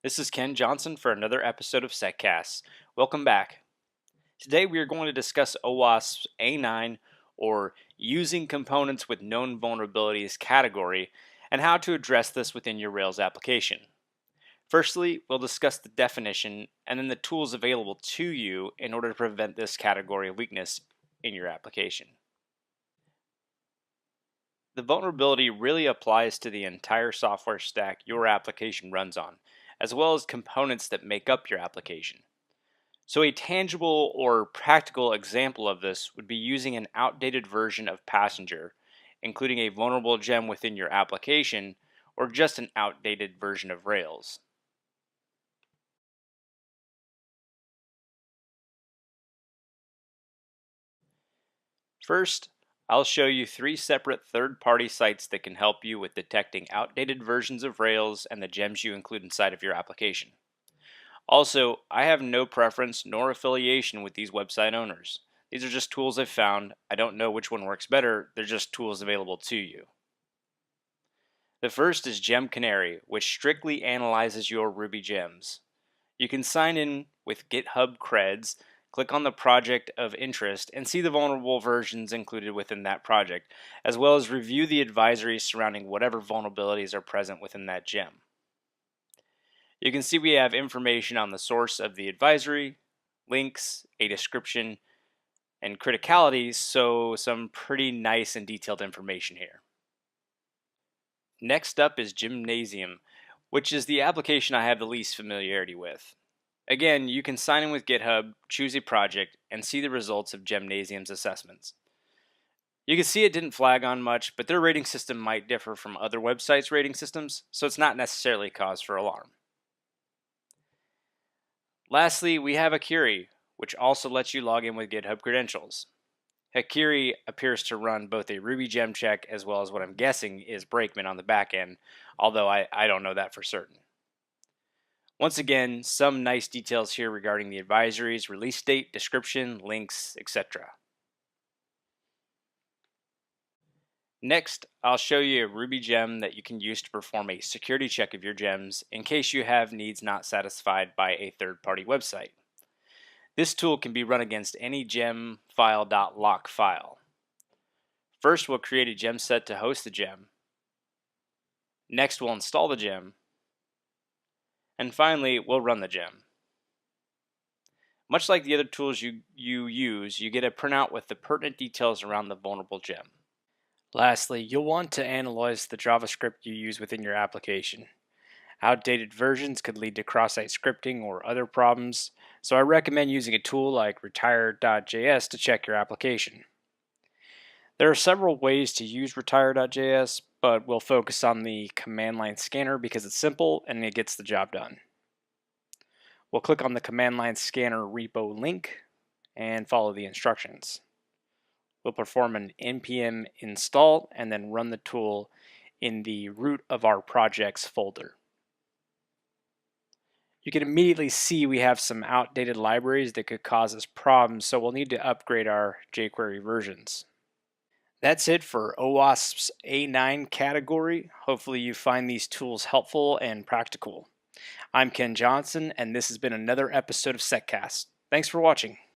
This is Ken Johnson for another episode of SecCast. Welcome back. Today we are going to discuss OWASP's A9 or Using Components with Known Vulnerabilities category and how to address this within your Rails application. Firstly, we'll discuss the definition and then the tools available to you in order to prevent this category of weakness in your application. The vulnerability really applies to the entire software stack your application runs on, as well as components that make up your application. So a tangible or practical example of this would be using an outdated version of Passenger, including a vulnerable gem within your application, or just an outdated version of Rails. First, I'll show you 3 separate third-party sites that can help you with detecting outdated versions of Rails and the gems you include inside of your application. Also, I have no preference nor affiliation with these website owners. These are just tools I've found. I don't know which one works better, they're just tools available to you. The first is Gem Canary, which strictly analyzes your Ruby gems. You can sign in with GitHub creds, click on the project of interest, and see the vulnerable versions included within that project, as well as review the advisories surrounding whatever vulnerabilities are present within that gem. You can see we have information on the source of the advisory, links, a description, and criticality, so some pretty nice and detailed information here. Next up is Gymnasium, which is the application I have the least familiarity with. Again, you can sign in with GitHub, choose a project, and see the results of Gymnasium's assessments. You can see it didn't flag on much, but their rating system might differ from other websites' rating systems, so it's not necessarily cause for alarm. Lastly, we have Akiri, which also lets you log in with GitHub credentials. Akiri appears to run both a Ruby gem check as well as what I'm guessing is Brakeman on the back end, although I don't know that for certain. Once again, some nice details here regarding the advisories, release date, description, links, etc. Next, I'll show you a Ruby gem that you can use to perform a security check of your gems in case you have needs not satisfied by a third-party website. This tool can be run against any gem file.lock file. First, we'll create a gem set to host the gem. Next, we'll install the gem. And finally, we'll run the gem. Much like the other tools you use, you get a printout with the pertinent details around the vulnerable gem. Lastly, you'll want to analyze the JavaScript you use within your application. Outdated versions could lead to cross-site scripting or other problems, so I recommend using a tool like retire.js to check your application. There are several ways to use retire.js, but we'll focus on the command line scanner because it's simple and it gets the job done. We'll click on the command line scanner repo link and follow the instructions. We'll perform an npm install and then run the tool in the root of our projects folder. You can immediately see we have some outdated libraries that could cause us problems, so we'll need to upgrade our jQuery versions. That's it for OWASP's A9 category. Hopefully you find these tools helpful and practical. I'm Ken Johnson, and this has been another episode of SecCast. Thanks for watching.